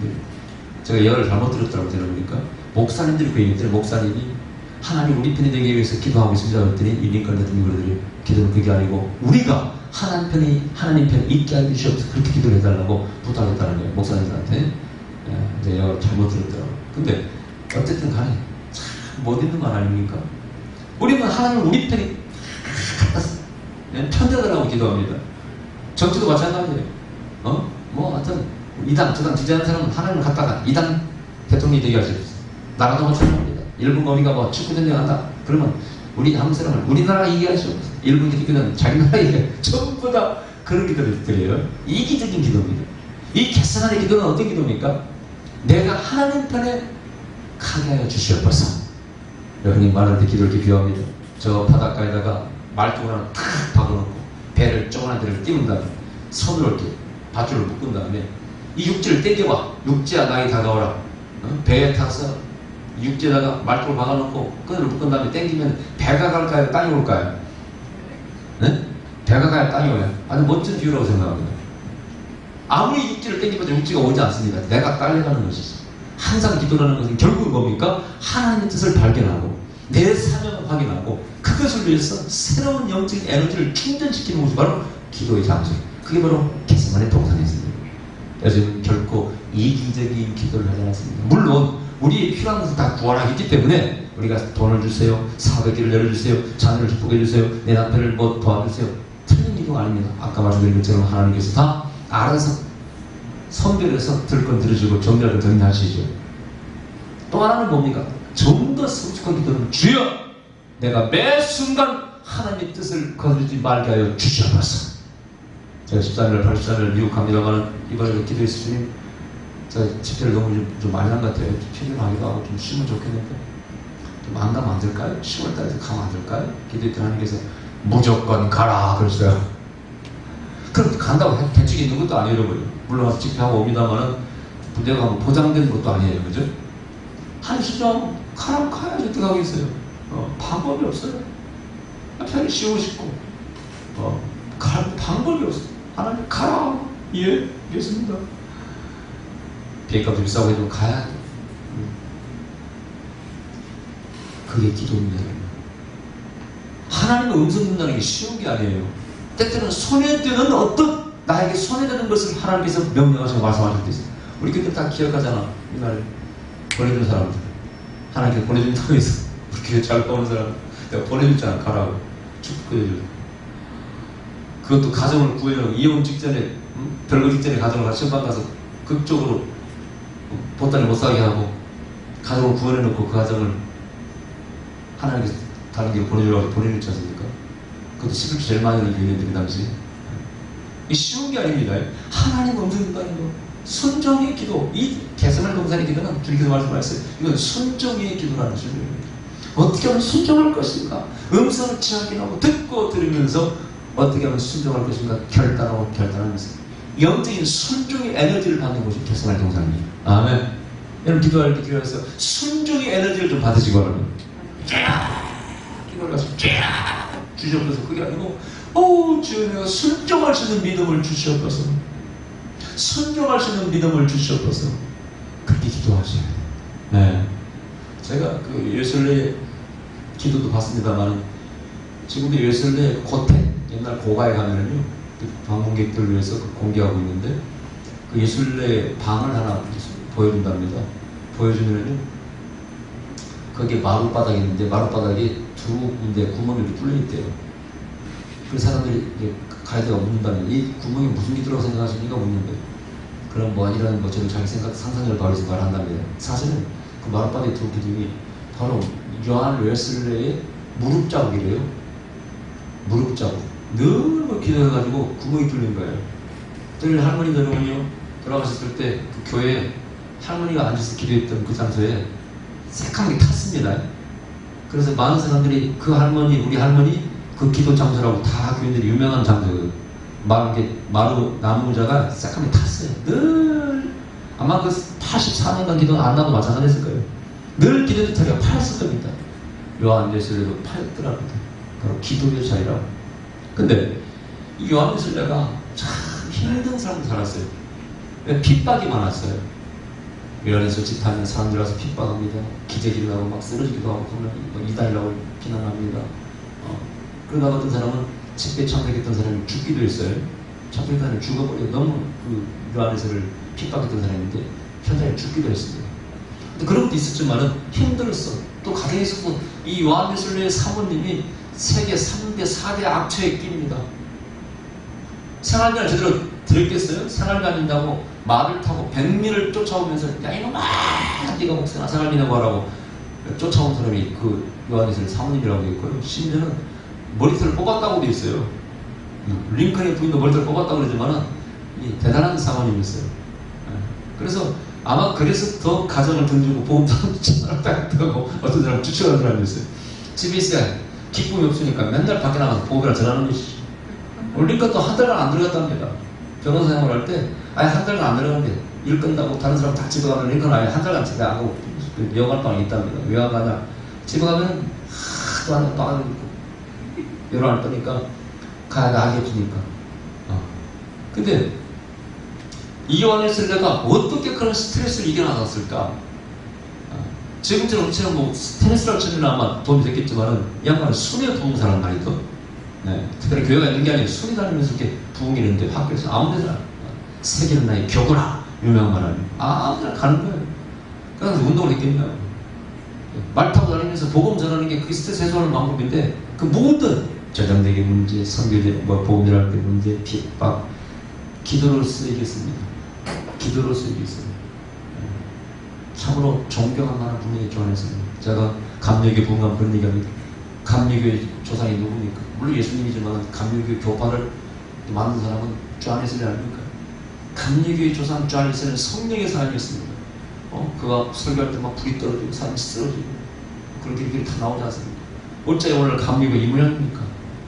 Speaker 1: 제가 예언을 잘못 들었더라고요. 그러니까 목사님들이 그 얘기했더니, 목사님이 하나님 우리 편이 되기 위해서 기도하고 있습니다. 그랬더니 이 링컨 같은 이들이 기도는 그게 아니고 우리가 하나님 편에 있게 해주시옵소서, 그렇게 기도를 해달라고 부탁했다는 거예요. 목사님들한테. 이제 예언을 잘못 들었더라고요. 근데 어쨌든 간에 참 못 있는 말 아닙니까? 우리는 하나님 우리 편이 편대들하고 기도합니다. 정치도 마찬가지예요. 하여튼 이당 저당 지지하는 사람은 하나님을 갖다가 이당 대통령이 되게 하십시오. 나라도 마찬가지입니다. 일본 거기가 축구전쟁 한다 그러면 우리 한국 사람을 우리나라가 이기하시오. 일본 기도는 자기 나라 이기해. 전부 다 그런 기도를 드려요. 이기적인 기도입니다. 이 겟세마네 기도는 어떤 기도입니까? 내가 하나님 편에 가게 하여 주시옵소서. 여러분이 말할 때 기도를 이렇게 비유합니다. 저 바닷가에다가 말뚝을 하나 탁 박아놓고 배를 조그만 데를 띄운 다음에 손으로 이렇게 밧줄을 묶은 다음에 이 육지를 땡겨봐. 육지야, 나에게 다가오라. 배에 타서 육지에다가 말뚝을 박아놓고 끈을 묶은 다음에 땡기면 배가 갈까요? 땅이 올까요? 네? 배가 가야 땅이 오요. 아주 멋진 비유라고 생각합니다. 아무리 육지를 땡기봐도 육지가 오지 않습니다. 내가 딸려가는 것이죠. 항상 기도라는 것은 결국은 뭡니까? 하나님의 뜻을 발견하고 내 사명을 확인하고 그것을 위해서 새로운 영적인 에너지를 충전시키는 것이 바로 기도의 장소. 그게 바로 겟세마네 동산이었습니다. 요즘은 결코 이기적인 기도를 하지 않았습니다. 물론 우리의 필요한 것을 다 구원하기 때문에 우리가 돈을 주세요, 사업의 길을 열어주세요, 자녀를 축복해 주세요, 내 남편을 뭐 도와주세요, 틀린 기도가 아닙니다. 아까 말씀드린 것처럼 하나님께서 다 알아서 선별해서 들 건 들어주고 정리할 건 정리하시죠. 또 하나는 뭡니까? 좀 더 성숙한 기도는 주여 내가 매 순간 하나님의 뜻을 거두지 말게 하여 주시옵소서. 제가 14일, 84일 미국 갑니다만 이번에도 기도했을 주님 제가 집회를 너무 좀 많이 한 것 같아요. 필요하기도 하고 좀 쉬면 좋겠는데 좀 안 가면 안 될까요? 10월달에 가면 안 될까요? 기도했더니 하나님께서 무조건 가라 그랬어요. 그럼 간다고 대충 있는 것도 아니에요, 여러분. 물론 와서 집회하고 옵니다만은 내가 뭐 보장되는 것도 아니에요, 그죠? 한 시점 가라면 가야지 어떻게 하겠어요? 방법이 없어요. 편히 쉬고 싶고 갈 방법이 없어요. 하나님 가라. 예, 알겠습니다. 비행값도 비싸고 해도 가야 돼. 그게 기도입니다. 하나님의 음성 듣는다는 게 쉬운 게 아니에요. 때때로는 손에 드는 어떤 나에게 손에 드는 것을 하나님께서 명령하시고 말씀하실 때 있어요. 우리 그때 다 기억하잖아. 이날 보내준 사람들 하나님께서 보내준 사람이 있어. 우리 교회 잘 떠오는 사람 내가 보내줬잖아. 가라고 축복해줘. 그것도 가정을 구해요. 이혼 직전에 별거 직전에 가정을 같이 시험 가서 극적으로 보따리 못 사게 하고 가정을 구원해놓고 그 가정을 하나님께서 다른 길로 보내주라고 보내줬지 않습니까? 그것도 11조 제일 많이 하는 교인들이 당시. 이 쉬운 게 아닙니다. 하나님 음성 듣는다는 거. 순종의 기도. 이 겟세마네 동산의 기도는 주님께서 말씀하셨어요. 이건 순종의 기도라는 순종입니다. 어떻게 하면 순종할 것인가? 음성을 확인하고 듣고 들으면서 어떻게 하면 순종할 것인가? 결단하고 결단하면서 영적인 순종의 에너지를 받는 곳이 겟세마네 동산입니다. 아멘. 여러분 기도할 때 기도해서 순종의 에너지를 좀 받으시고 여러분. 기도를 가서 주시옵소서. 그게 아니고 주여 내가 순종할 수 있는 믿음을 주시옵소서. 순종할 수 있는 믿음을 주시옵소서. 그렇게 기도하셔야 돼요. 네. 제가 그 예술의 기도도 봤습니다만 지금도 예술의 고택 옛날 고가에 가면은요 그 방문객들을 위해서 공개하고 있는데 그 예술의 방을 하나 보여준답니다. 보여주면은요 거기에 마룻바닥이 있는데 마룻바닥에 두 군데 구멍이 이렇게 뚫려 있대요. 그 사람들이 이제 가이드가 묻는다면 이 구멍이 무슨 기도라고 생각하십니까? 묻는데 그럼 뭐 이런 뭐 저는 자기 생각 상상력을 발휘해서 말한답니다. 사실은 그 마룻바닥의 두 기둥이 바로 요한 웨슬레의 무릎 자국이래요. 무릎 자국. 늘 뭐 기도해가지고 구멍이 뚫린 거예요. 늘 할머니들은요 돌아가셨을 때 그 교회에 할머니가 앉아서 기도했던 그 장소에 새까맣게 탔습니다. 그래서 많은 사람들이 그 할머니, 우리 할머니 그 기도 장소라고 다 교인들이 유명한 장소거든요. 마루 나무자가 새까맣게 탔어요. 늘 아마 그 84년간 기도는 안 나도 마찬가지였을 거예요. 늘 기도의 자리가 파였을 겁니다. 요한 웨슬레도 파였더라고요. 바로 기도의 자리라고. 근데 이 요한 웨슬레가 참 힘든 삶을 살았어요. 왜 핍박이 많았어요. 외란에서 집하면 사람들 와서 핍박합니다. 기재기도 하고 막 쓰러지기도 하고 이달라고 비난합니다. 그러다 어떤 사람은 집회 참석했던 사람이 죽기도 했어요. 참석했던 사람이 죽어버려. 너무 그 요한에서를 핍박했던 사람인데 현장에 죽기도 했습니다. 근데 그런 것도 있었지만은 힘들었어. 또 가정에서도 이 요한 웨슬레의 사모님이 세계 3대 4대 악처에 낍니다. 생활비를 제대로 들었겠어요? 생활비 안 준다고 말을 타고 백미를 쫓아오면서 야 이놈아 네가 목사나 생활비 내고 하라고 쫓아온 사람이 그 요한에슬레 사모님이라고 되어 있고요. 심지어는 머리털을 뽑았다고 되어 있어요. 링컨의 부인도 머리털을 뽑았다고 그러지만은 대단한 사모님이었어요. 그래서 아마 그래서 더 가정을 던지고 보험도 전화를 어떤 사람 추측하는 사람이 있어요. 집에 있어야 기쁨이 없으니까 맨날 밖에 나가서 보험이랑 전화하는 것이. 링컨도 한 달간 안 들어갔답니다. 변호사 생활을 할 때 아예 한 달간 안 들어갔는데 일 끝나고 다른 사람 다 집에 가면 링컨 아예 한 달간 집에 안 가고 여관방에 있답니다. 왜 안 가냐? 집에 가면 하도 안 하고 여러 안 떠니까 가야 나기 없으니까. 근데 이 요한 웨슬레가 어떻게 그런 스트레스를 이겨나갔을까? 지금처럼 뭐 테니스를 치면 아마 도움이 됐겠지만은 이 양반은 순위에 부흥사란 말이 더. 네. 특별히 교회가 있는 게 아니라 순위 다니면서 이렇게 부흥이는데 학교에서 아무 데나 세계는 나의 교구라 유명한 말 아니에요. 아무 데나 가는 거예요. 그래서 운동을 했겠냐고. 말 타고 다니면서 복음 전하는 게 그게 스트레스 해소하는 방법인데 그 모든 저장되기 문제, 선교제, 뭐 복음이랄 때 문제, 핍박, 기도로 쓰이겠습니다. 기도로 쓰이겠습니다. 참으로 존경할 만한 분명히 교환했습니다. 제가 감리교 부흥하면 그런 얘기합니다. 감리교의 조상이 누굽니까? 물론 예수님이지만 감리교 교파를 만든 사람은 쟈니스리 아닙니까? 감리교의 조상 쟈니스는 성령의 사람이었습니다. 그가 설교할 때 막 불이 떨어지고 사람이 쓰러지고 그런 길이 다 나오지 않습니까? 어째 오늘 감리교 이문양입니까?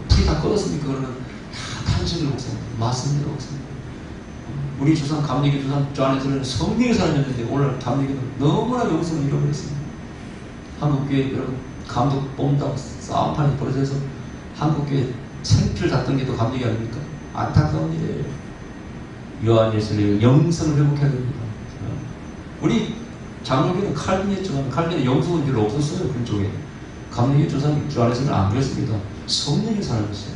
Speaker 1: 불이 다 꺼졌습니까? 그러면 다 탄식을 먹습니다. 맞습니다. 먹습니다. 우리 조상 감리교 조상 쟈니스는 성령의 사람이었는데 오늘 감리교는 너무나 명성을 잃어버렸습니다. 한국교회 여러분 감독 뽑는다고 싸움판이 벌어져서 한국교회 생피를 닿던 게 또 감리교 아닙니까? 안타까운 일이에요. 요한예술의 영성을 회복해야 됩니다. 우리 장로교는 칼빈이었지만 칼빈의 영성은 별로 없었어요. 그런 쪽에. 감리교 조상 쟈니스는 안 그랬습니다. 성령의 사람이었어요.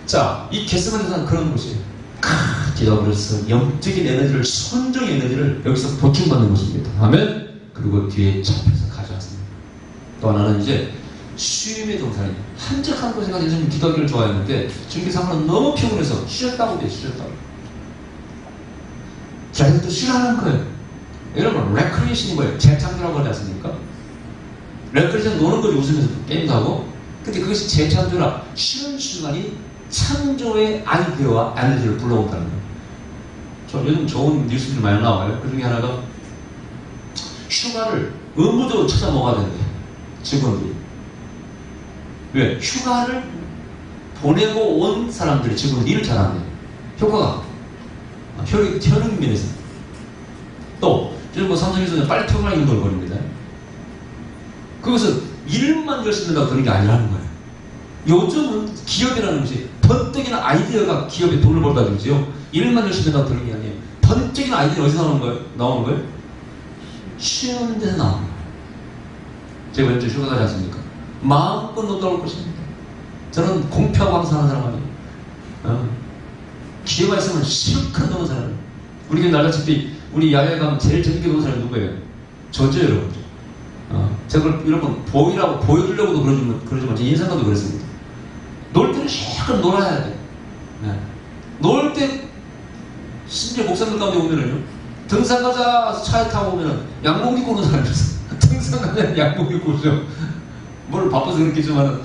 Speaker 1: 자, 이 게세마네 산은 그런 곳이에요. 기도하면서 영적인 에너지를, 선정의 에너지를 여기서 보충받는 곳입니다. 아멘? 그리고 뒤에 잡혀서 가져왔습니다. 또 하나는 이제 쉼의 동산이에요. 한적한 곳에 가서 예수님 기도하기를 좋아했는데 증기상으로 너무 피곤해서 쉬었다고 돼요. 쉬었다고. 자기가 또 싫어하는 거예요. 여러분 레크레이션이 뭐예요? 재창조라고 하지 않습니까? 레크레이션 노는 거지 웃으면서 게임도 하고. 근데 그것이 재창조라 쉬는 시간이 창조의 아이디어와 에너지를 불러온다는 거예요. 저 요즘 좋은 뉴스들이 많이 나와요. 그 중에 하나가 휴가를 의무적으로 찾아 먹어야 된대. 직원들이. 왜? 휴가를 보내고 온 사람들이 지금 일을 잘하네. 효과가 효능 면에서. 또 요즘 뭐 삼성에서는 빨리 퇴근하기 힘든 거입니다. 그것은 일만 열심히 한다고 그런 게 아니라는 거예요. 요즘은 기업이라는 것이 번뜩이는 아이디어가 기업에 돈을 벌다 그러지요. 일만 열심히 한다고 그런 게 아니에요. 번뜩이는 아이디어 어디서 나오는 거예요? 나오는 거예요? 쉬는 데서 나오는 거예요. 제가 왠지 휴가 가지 않습니까? 마음껏 놀다 올 것입니다. 저는 공표하고 항상 하는 사람 아니에요. 기회가 있으면 실컷 노는 사람이에요. 우리 교회 날다시피 우리 야외에 가면 제일 재밌게 노는 사람이 누구예요? 저죠, 여러분. 제가 여러분 보이라고 보여주려고도 그러지만 제 인생과도 그랬습니다. 놀 때는 실컷 놀아야 돼. 네. 놀 때 심지어 목사님 가운데 오면은요, 등산 가자 차에 타고 오면은 양복 입고 오는 사람이 있어요. 등산 가자 양복 입고 오죠. 뭘 바빠서 그렇겠지만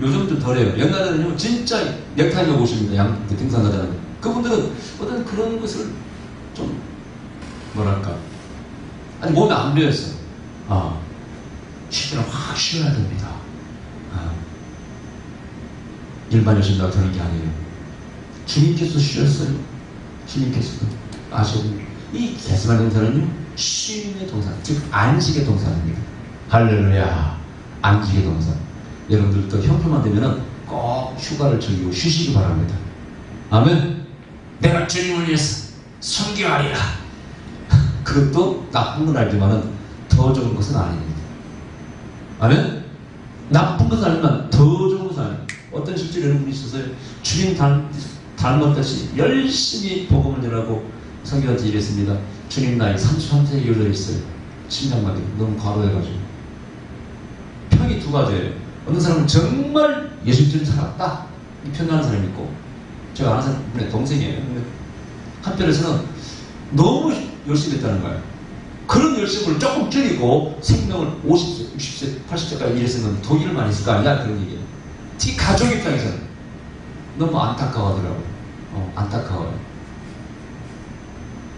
Speaker 1: 요즘 좀 덜해요. 옛날에는요 진짜 넥타이가 오십니다. 등산 가자는. 그분들은 어떤 그런 것을 좀 뭐랄까, 아니 몸에 안 배웠어요. 쉴 때는 확 쉬어야 됩니다. 일반 여신다고 되는 게 아니에요. 주님께서 쉬었어요. 주님께서도 아시는 이 게세마네 동산은요 쉼의 동산, 즉 안식의 동산입니다. 할렐루야. 안식의 동산. 여러분들도 형편만 되면은 꼭 휴가를 즐기고 쉬시기 바랍니다. 아멘. 내가 주님을 위해서 선교하리라. 그것도 나쁜 건 알지만은 더 좋은 것은 아닙니다. 아멘. 나쁜 것은 알지만 더 좋은 것은 아닙니다. 어떤 실제 여러분이 있어서요, 주님 닮았듯이 열심히 복음을 전하고 선교한테 이랬습니다. 주님 나이 33세에 열려 있어요. 심장마비 너무 과로해가지고. 평이 두 가지예요. 어느 사람은 정말 예수님처럼 살았다, 이 편안한 사람이 있고, 제가 아는 사람의 동생이에요. 한편에서는 너무 열심히 했다는 거예요. 그런 열심을 조금 줄이고 생명을 50세, 60세, 80세까지 일했으면 더 일을 많이 했을 거 아니야, 그런 얘기예요. 특히 가족 입장에서는 너무 안타까워하더라고요. 안타까워요.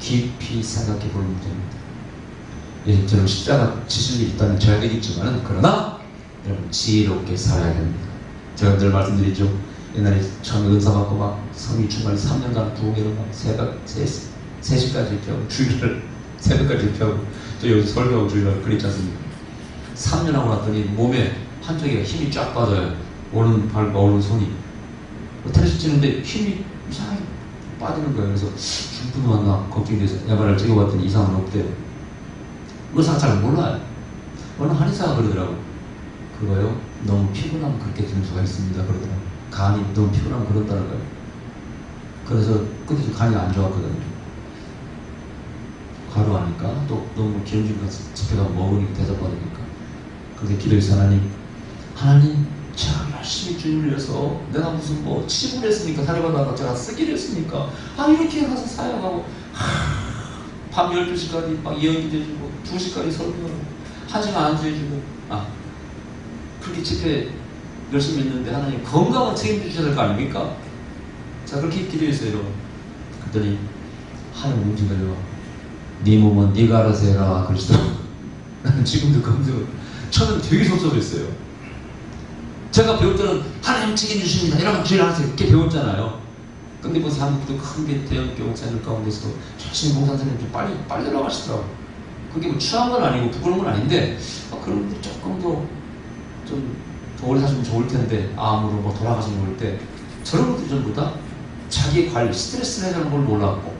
Speaker 1: 깊이 생각해 볼 문제입니다. 예, 저는 십자가 지실 일이 있다는 저야되겠지만은, 그러나 여러분 지혜롭게 살아야 됩니다. 제가 늘 말씀드리죠. 옛날에 처음에 은사 받고 막 성의 충만 3년간 부흥회로 막 새벽 3시까지 이렇게 하고 주일을 새벽까지 이렇게 하고 또 여기 설교하고 주일을 그랬지 않습니까? 3년 하고 났더니 몸에 한쪽에 힘이 쫙 빠져요. 오른 발과 오른 손이 테니스 치는데 힘이 이상하게 빠지는 거예요. 그래서 중풍 왔나 걱정이 돼서 MRI를 찍어봤더니 이상은 없대요. 의사가 잘 몰라요. 어느 한의사가 그러더라고. 그거요, 너무 피곤하면 그렇게 되는 수가 있습니다. 그러더라고. 간이 너무 피곤하면 그런다는 거예요. 그래서 그때 좀 간이 안 좋았거든요. 과로하니까 또 너무 기름진 것 집회가 먹으니까 대접받으니까. 그렇게 기도해서 하나님 제가 열심히 주님을 위해서 내가 무슨 뭐 치부를 했으니까 사례받아서 제가 쓰기를 했으니까 이렇게 가서 사역하고 밤 12시까지 막 예언기도 해주고 2시까지 설교하고 1시간 안수해주고 그렇게 집회 열심히 했는데 하나님 건강은 책임져 주셔야 될 거 아닙니까? 자, 그렇게 기도했어요, 여러분. 그랬더니 하나님 움직여요. 네 몸은 네가 알아서 해라 그러시더라고. 나는 지금도 감정 처음에 되게 섭섭했어요. 제가 배울 때는 하나님 책임주십니다 이러면 주일 하세요 이렇게 배웠잖아요. 근데 뭐 한국도 큰 게 대형교 목사님 가운데서 열심히 목사 선생님 좀 빨리 돌아가시더라고. 그게 뭐 취한 건 아니고 부끄러운 건 아닌데 그런 분들 조금 더 오래 사시면 좋을 텐데 암으로 뭐 돌아가시면 좋을 때 저런 분들이 전부 다 자기의 관리 스트레스를 해결하는 걸 몰랐고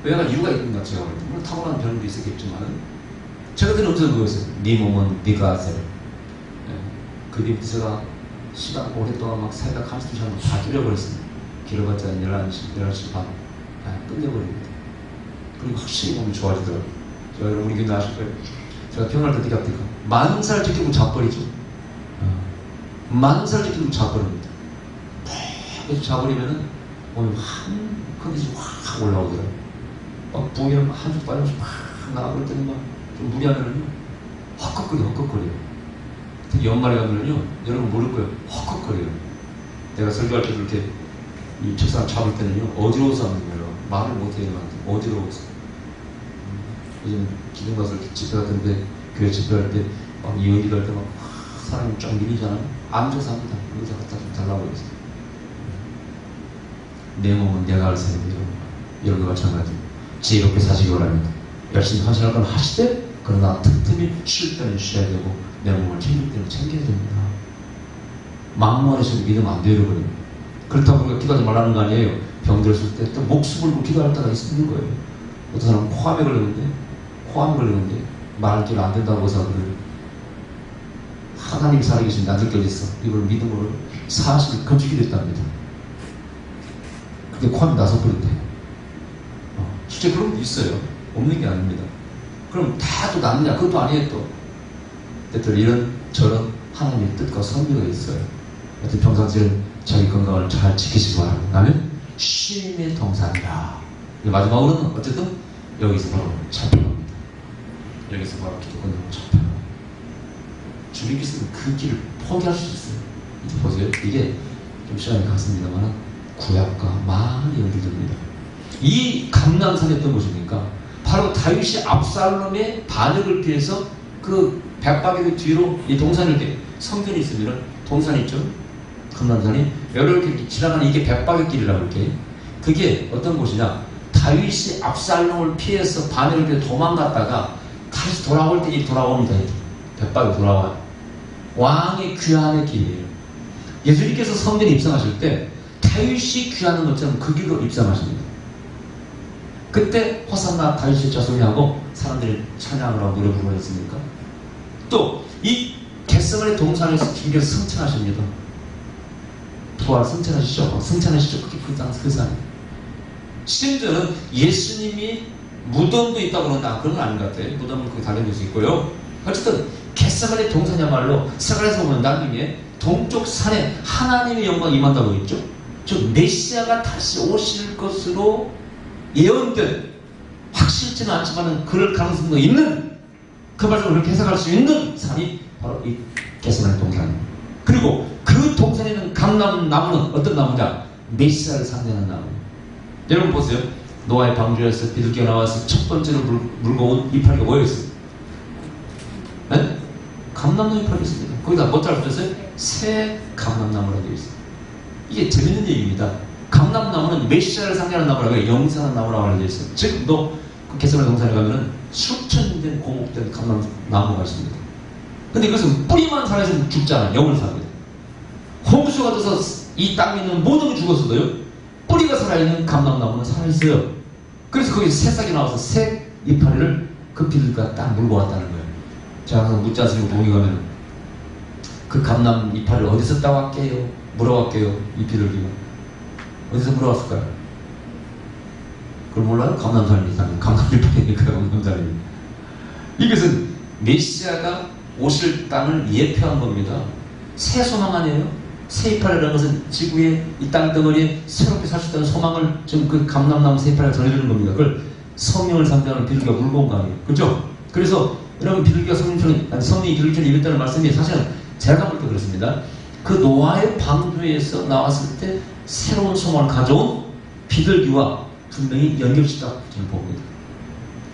Speaker 1: 왜가 이유가 있는 것 같아요. 물론 타고난 병도 있었겠지만 제가 들은 음성은 그거였어요. 네 몸은 네가 아세요. 그 뒤부터 제가 시간 오랫동안 막 새벽 1시, 2시 다 줄여버렸습니다. 길어봤자 11시 반 끝내버립니다. 그리고 확실히 몸이 좋아지더라고요. 여러분 우리 교회 아실 거예요. 제가 병을 할 때 띠갑띠가 10,000살 지키고 자버리죠. 10,000살 지키고 자버립니다. 계속 자버리면은 몸이 한 컨디션이 확 올라오더라고요. 막 부엌에는 한쪽 빠져서 막 나가볼 때는 막 좀 무리하면은요 헛걱거려요. 특히 연말에 가면은요 여러분 모를 거예요. 헛걱거려요. 내가 설교할 때도 이렇게 이 책상 잡을 때는요 어지러워서 하는 거예요. 말을 못해요. 어지러워서. 요즘 기둥 가서 이렇게 집회 같은데 교회 집회할 때 막 이야기도 할 때 막 사람이 쫙 밀리잖아요. 앉아서 합니다. 의자 갖다 좀 달라고 해서. 내 몸은 내가 알 사람이에요. 이런 거 마찬가지고 지혜롭게 사시기 바랍니다. 열심히 하시는 건 하시되 그러나 틈틈이 쉴 때는 쉬어야 되고 내 몸을 챙길 때는 챙겨야 됩니다. 막무가내서 믿으면 안 돼요, 여러분. 그렇다고 우리가 기도하지 말라는 거 아니에요. 병 들었을 때 또 목숨 걸고 기도할 때가 있는 거예요. 어떤 사람은 코암에 걸렸는데 말길 안 된다고 의사들을 하나님 살아계신 나들까지 있어. 이걸 믿음으로 사실 건축이 됐답니다. 그게 코암이 나서 버린대요. 실제 그런 분도 있어요. 없는 게 아닙니다. 그럼 다 또 낫느냐? 그것도 아니에요 또. 때때로 이런 저런 하나님의 뜻과 섭리가 있어요. 하여튼 평상시에 자기 건강을 잘 지키시기 바랍니다. 나는 쉼의 동산이라. 마지막으로는 어쨌든 여기서 바로 잡혀갑니다. 여기서 바로 기도 건강을 잡혀요. 주님께서는 그 길을 포기할 수 있어요. 이제 보세요. 이게 좀 시간이 갔습니다만 구약과 많이 연결됩니다. 이 감람산이었던 곳입니까? 바로 다윗이 압살롬의 반역을 피해서 그 백박의 뒤로 이 동산이 이렇게 성전이 있으면 동산이 있죠. 감람산이 이렇게 지나가는 이게 백박의 길이라고 이렇게. 그게 어떤 곳이냐? 다윗이 압살롬을 피해서 반역을 피해 도망갔다가 다시 돌아올 때 돌아옵니다. 백박이 돌아와요. 왕의 귀환의 길이에요. 예수님께서 성전에 입성하실 때 다윗이 귀하는 것처럼 그 길로 입성하십니다. 그때 호산나 다윗의 자손이 하고 사람들이 찬양을 하고 노래 부르고 했습니까? 또 이 겟세마네 동산에서 주님께서 승천하십니다. 부활 승천하시죠? 승천하시죠? 그 산. 심지어는 예수님이 무덤도 있다고 그런다. 그런 건 아닌 것 같아요. 무덤은 거기 달려있을 수 있고요. 어쨌든 겟세마네 동산이야말로 사가랴서 보면 나중에 동쪽 산에 하나님의 영광이 임한다고 했죠. 즉 메시아가 다시 오실 것으로 예언된, 확실치는 않지만 그럴 가능성도 있는, 그 말씀을 그렇게 해석할 수 있는 산이 바로 이 겟세마네 동산입니다. 그리고 그 동산에 있는 감람나무는 어떤 나무냐? 메시아를 상징하는 나무. 여러분 보세요. 노아의 방주에서 비둘기가 나와서 첫 번째로 물고 온 이파리가 뭐였어요? 네? 감람나무 이파리였습니다. 거기다 뭐 따라 붙였어요? 새 감람나무라고 되어 있어요. 이게 재밌는 얘기입니다. 감람나무는 메시아를 상징하는 나무라고 해요. 영생하는 나무라고 알려져 있어요. 지금도 그 겟세마네 동산에 가면은 수천 된 고목된 감람나무가 있습니다. 근데 그것은 뿌리만 살아있으면 죽잖아요. 영을 삽니다. 홍수가 져서 이 땅에 있는 모든 게 죽었어도요, 뿌리가 살아있는 감람나무는 살아있어요. 그래서 거기 새싹이 나와서 새 이파리를 그 비둘기가 딱 물고 왔다는 거예요. 제가 항상 묻지 않습니까? 동이 가면 그 감람 이파리를 어디서 따왔게요? 물어왔게요? 이 비둘기가 어디서 물어왔을까요? 그걸 몰라요? 감람산이 있다면 감람 이파리니까요. 감람산이. 이것은 메시아가 오실 땅을 예표한 겁니다. 새 소망 아니에요? 새 이파리라는 것은 지구의 이 땅덩어리에 새롭게 살 수 있다는 소망을 지금 그 감람나무 새 이파리가 전해주는 겁니다. 그걸 성령을 상징하는 비둘기가 물고 온 거 아니에요? 그죠? 그래서 여러분 비둘기가 성령이 비둘기처럼 임했다는 말씀이 사실은 제가 볼 때 그렇습니다. 그 노아의 방주에서 나왔을 때 새로운 소망을 가져온 비둘기와 분명히 연결시켰다고 저는 봅니다.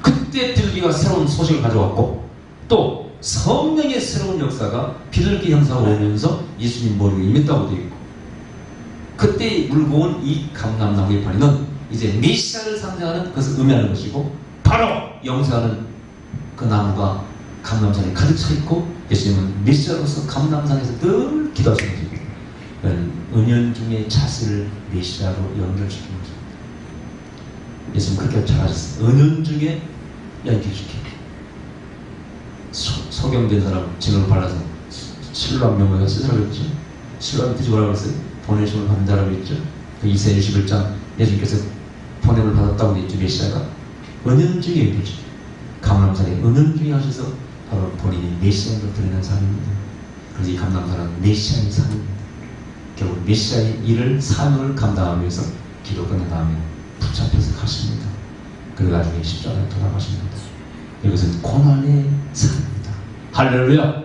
Speaker 1: 그때 비둘기가 새로운 소식을 가져왔고 또 성령의 새로운 역사가 비둘기 형상으로 오면서 예수님 머리에 임했다고 되어 있고 그때 물고 온 이 감람나무의 파리는 이제 메시아를 상징하는 것을 의미하는 것이고 바로 영세하는 그 나무가 감람산에 가득 차 있고 예수님은 메시아로서 감람산에서 늘 기도하시는 것입니다. 은연중의 자세를 메시아로 연결시키는 것입니다. 예수님 그렇게 잘하셨어요. 은연중에 연결시키는 소경된 사람 진을 발라서 신랑 명예가 쓰라고 했죠. 신랑 뜻이 뭐라고 했어요? 보내심을 받은 사람이 있죠. 그 이사야 21장 예수님께서 보냄을 받았다고 했죠. 메시아가 은연중에 얘기죠. 감람산에 은연중에 하셔서 바로 본인이 메시아로 드리는 사람입니다. 그래서 이 감람산은 메시아의 사람입니다. 결국 메시아의 일을 사명을 감당하기 위해서 기도 끝난 다음에 붙잡혀서 가십니다. 그 나중에 십자가에 돌아가십니다. 이것은 고난의 산입니다. 할렐루야!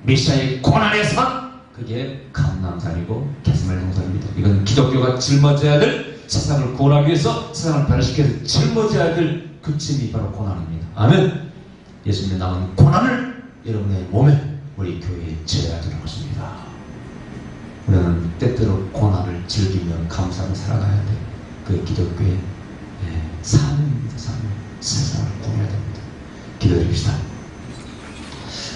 Speaker 1: 메시아의 고난의 산! 그게 감람산이고 게세마네 동산입니다. 이건 기독교가 짊어져야 될 세상을 구원하기 위해서 세상을 변화시켜서 짊어져야 될 그 짐이 바로 고난입니다. 아멘! 예수님의 남은 고난을 여러분의 몸에 우리 교회에 지어야도록 하십니다. 우리는 때때로 고난을 즐기며 감사하며 살아가야 돼. 그게 기독교의 사명입니다. 사명. 세상을 구원해야 됩니다. 기도드립시다.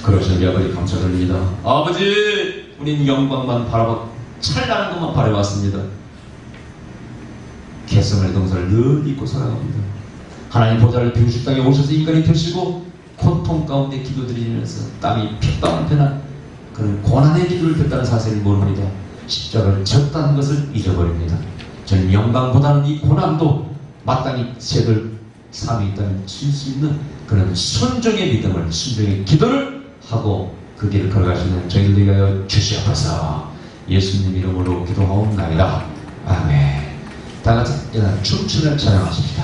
Speaker 1: 그러시는 우리 아버지 감사드립니다. 아버지, 우린 영광만 바라봐 찬란한 것만 바라봤습니다. 게세마네 동산을 늘 잊고 살아갑니다. 하나님 보좌를 비우실 땅에 오셔서 인간이 되시고 고통 가운데 기도드리면서 땅이 핏방울 편한 그런 고난의 기도를 폈다는 사실을 모릅니다. 십자가를 졌다는 것을 잊어버립니다. 저는 영광보다는 이 고난도 마땅히 제들 삶이 있다면 칠 수 있는 그런 순종의 믿음을, 순종의 기도를 하고 그 길을 걸어가시는 저희들 위하여 주시옵소서. 예수님 이름으로 기도하옵나이다. 아멘. 다 같이 춤추며 찬양하십시오.